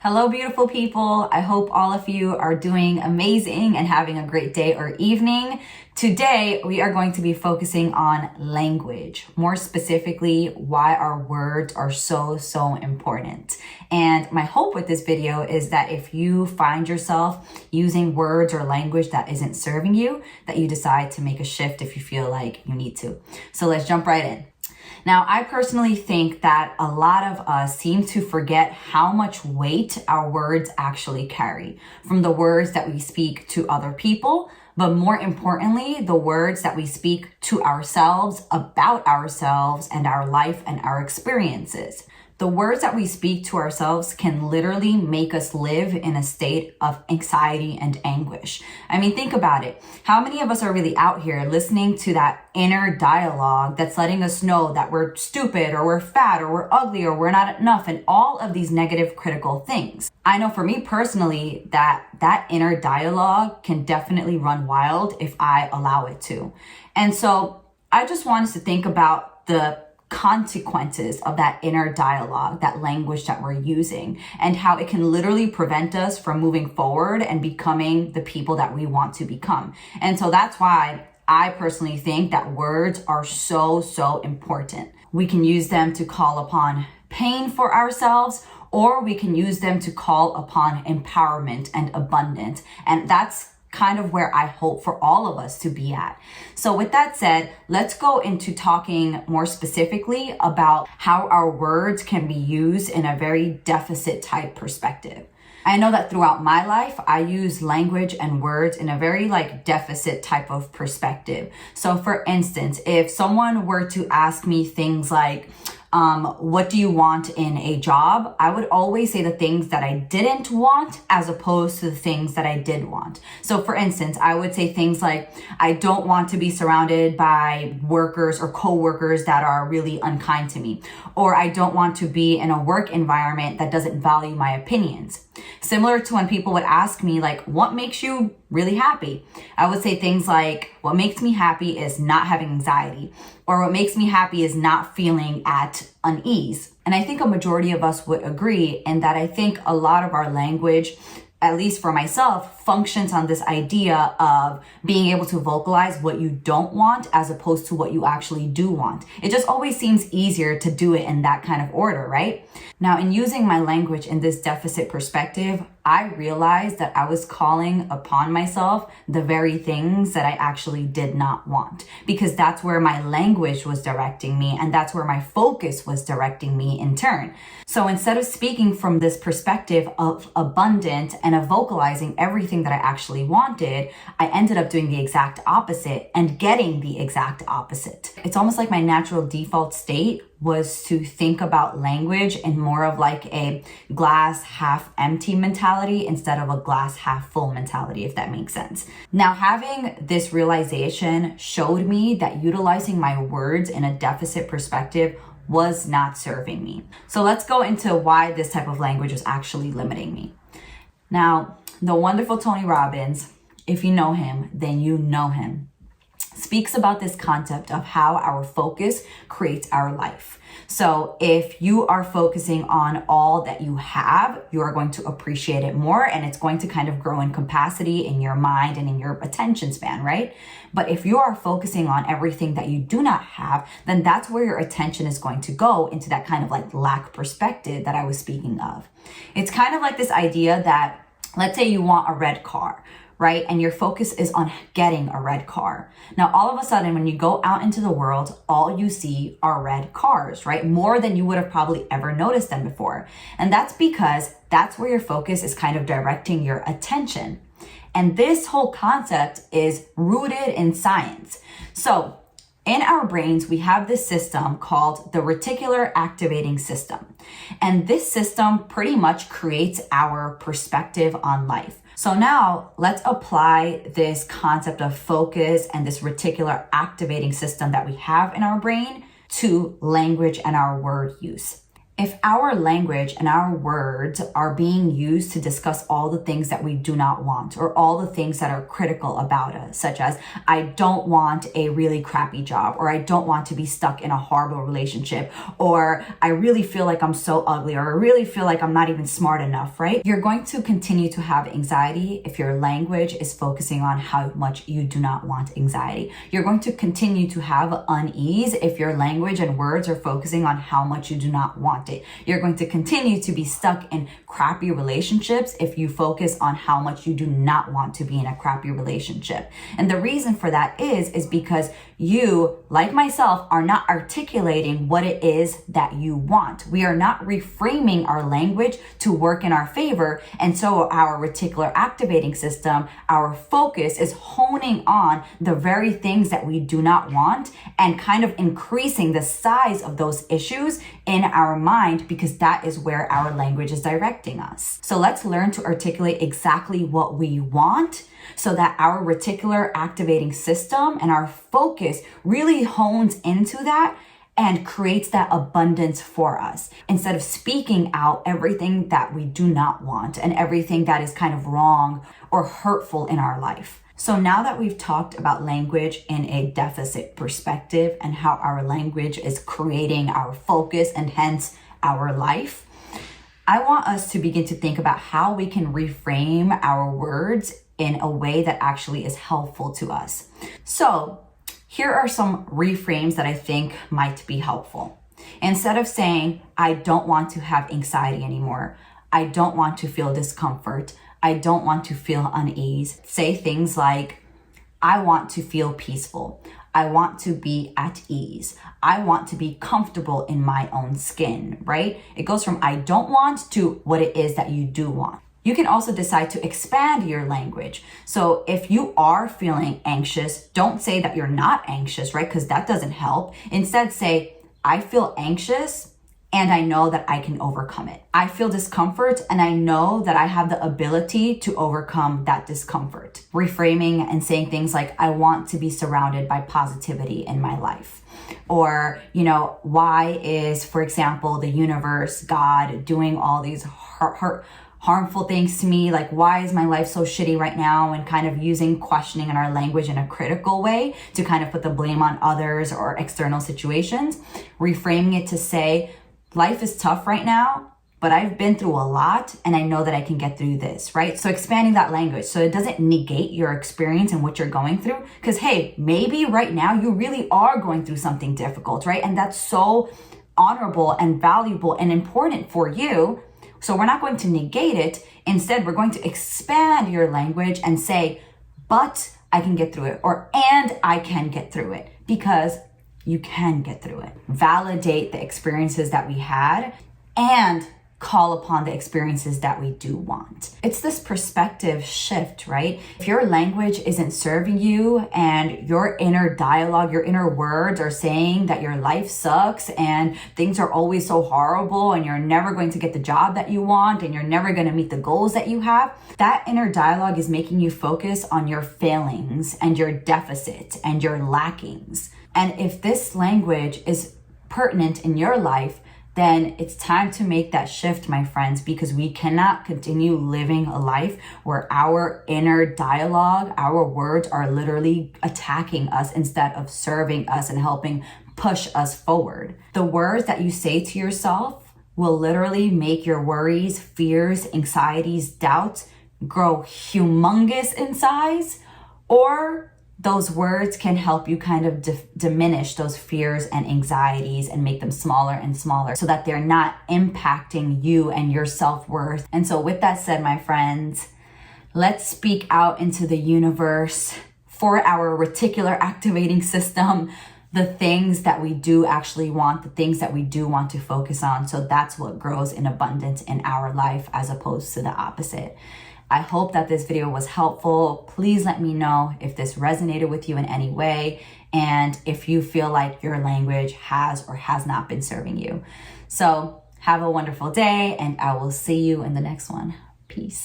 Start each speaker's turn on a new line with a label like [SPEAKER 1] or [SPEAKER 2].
[SPEAKER 1] Hello, beautiful people. I hope all of you are doing amazing and having a great day or evening. Today, we are going to be focusing on language, more specifically, why our words are so important. And my hope with this video is that if you find yourself using words or language that isn't serving you, that you decide to make a shift if you feel like you need to. So let's jump right in. Now, I personally think that a lot of us seem to forget how much weight our words actually carry, from the words that we speak to other people, but more importantly, the words that we speak to ourselves about ourselves and our life and our experiences. The words that we speak to ourselves can literally make us live in a state of anxiety and anguish. I mean, think about it. How many of us are really out here listening to that inner dialogue that's letting us know that we're stupid or we're fat or we're ugly or we're not enough and all of these negative critical things? I know for me personally that inner dialogue can definitely run wild if I allow it to. And so I just want us to think about the consequences of that inner dialogue, that language that we're using, and how it can literally prevent us from moving forward and becoming the people that we want to become. And so that's why I personally think that words are so important. We can use them to call upon pain for ourselves, or we can use them to call upon empowerment and abundance. And that's kind of where I hope for all of us to be at. So with that said, let's go into talking more specifically about how our words can be used in a very deficit type perspective. I know that throughout my life, I use language and words in a very deficit type of perspective. So for instance, if someone were to ask me things like, what do you want in a job? I would always say the things that I didn't want as opposed to the things that I did want. So for instance, I would say things like, I don't want to be surrounded by workers or coworkers that are really unkind to me, or I don't want to be in a work environment that doesn't value my opinions. Similar to when people would ask me what makes you really happy? I would say things like, what makes me happy is not having anxiety, or what makes me happy is not feeling at unease. And I think a majority of us would agree in that I think a lot of our language, at least for myself, functions on this idea of being able to vocalize what you don't want as opposed to what you actually do want. It just always seems easier to do it in that kind of order, right? Now, in using my language in this deficit perspective, I realized that I was calling upon myself the very things that I actually did not want, because that's where my language was directing me and that's where my focus was directing me in turn. So instead of speaking from this perspective of abundance and of vocalizing everything that I actually wanted, I ended up doing the exact opposite and getting the exact opposite. It's almost like my natural default state was to think about language in more of a glass half empty mentality instead of a glass half full mentality, if that makes sense. Now, having this realization showed me that utilizing my words in a deficit perspective was not serving me. So let's go into why this type of language was actually limiting me. Now, the wonderful Tony Robbins, if you know him, then you know him, speaks about this concept of how our focus creates our life. So if you are focusing on all that you have, you are going to appreciate it more, and it's going to kind of grow in capacity in your mind and in your attention span, right? But if you are focusing on everything that you do not have, then that's where your attention is going to go, into that kind of lack perspective that I was speaking of. It's kind of like this idea that, let's say you want a red car, right? And your focus is on getting a red car. Now, all of a sudden, when you go out into the world, all you see are red cars, right? More than you would have probably ever noticed them before. And that's because that's where your focus is kind of directing your attention. And this whole concept is rooted in science. So in our brains, we have this system called the reticular activating system. And this system pretty much creates our perspective on life. So now let's apply this concept of focus and this reticular activating system that we have in our brain to language and our word use. If our language and our words are being used to discuss all the things that we do not want, or all the things that are critical about us, such as, I don't want a really crappy job, or I don't want to be stuck in a horrible relationship, or I really feel like I'm so ugly, or I really feel like I'm not even smart enough, right? You're going to continue to have anxiety if your language is focusing on how much you do not want anxiety. You're going to continue to have unease if your language and words are focusing on how much you do not want it. You're going to continue to be stuck in crappy relationships if you focus on how much you do not want to be in a crappy relationship. And the reason for that is because you, like myself, are not articulating what it is that you want. We are not reframing our language to work in our favor. And so our reticular activating system, our focus is honing on the very things that we do not want and kind of increasing the size of those issues in our mind, because that is where our language is directing us. So let's learn to articulate exactly what we want so that our reticular activating system and our focus really hones into that and creates that abundance for us, instead of speaking out everything that we do not want and everything that is kind of wrong or hurtful in our life. So now that we've talked about language in a deficit perspective and how our language is creating our focus and hence our life, I want us to begin to think about how we can reframe our words in a way that actually is helpful to us. So here are some reframes that I think might be helpful. Instead of saying, I don't want to have anxiety anymore, I don't want to feel discomfort, I don't want to feel unease, say things like, I want to feel peaceful. I want to be at ease. I want to be comfortable in my own skin, right? It goes from I don't want to what it is that you do want. You can also decide to expand your language. So if you are feeling anxious, don't say that you're not anxious, right? Because that doesn't help. Instead, say, I feel anxious and I know that I can overcome it. I feel discomfort and I know that I have the ability to overcome that discomfort. Reframing and saying things like, I want to be surrounded by positivity in my life. Or, why is, for example, the universe, God, doing all these harmful things to me? Like, why is my life so shitty right now? And kind of using questioning in our language in a critical way to kind of put the blame on others or external situations. Reframing it to say, life is tough right now, but I've been through a lot and I know that I can get through this, right? So expanding that language so it doesn't negate your experience and what you're going through. Because hey, maybe right now you really are going through something difficult, right? And that's so honorable and valuable and important for you. So we're not going to negate it. Instead, we're going to expand your language and say, but I can get through it, or and I can get through it, because you can get through it. Validate the experiences that we had and call upon the experiences that we do want. It's this perspective shift, right? If your language isn't serving you and your inner dialogue, your inner words are saying that your life sucks and things are always so horrible and you're never going to get the job that you want and you're never going to meet the goals that you have, that inner dialogue is making you focus on your failings and your deficits and your lackings. And if this language is pertinent in your life, then it's time to make that shift, my friends, because we cannot continue living a life where our inner dialogue, our words are literally attacking us instead of serving us and helping push us forward. The words that you say to yourself will literally make your worries, fears, anxieties, doubts grow humongous in size, or those words can help you kind of diminish those fears and anxieties and make them smaller and smaller so that they're not impacting you and your self-worth. And so with that said, my friends, let's speak out into the universe for our reticular activating system, the things that we do actually want, the things that we do want to focus on. So that's what grows in abundance in our life as opposed to the opposite. I hope that this video was helpful. Please let me know if this resonated with you in any way and if you feel like your language has or has not been serving you. So have a wonderful day and I will see you in the next one. Peace.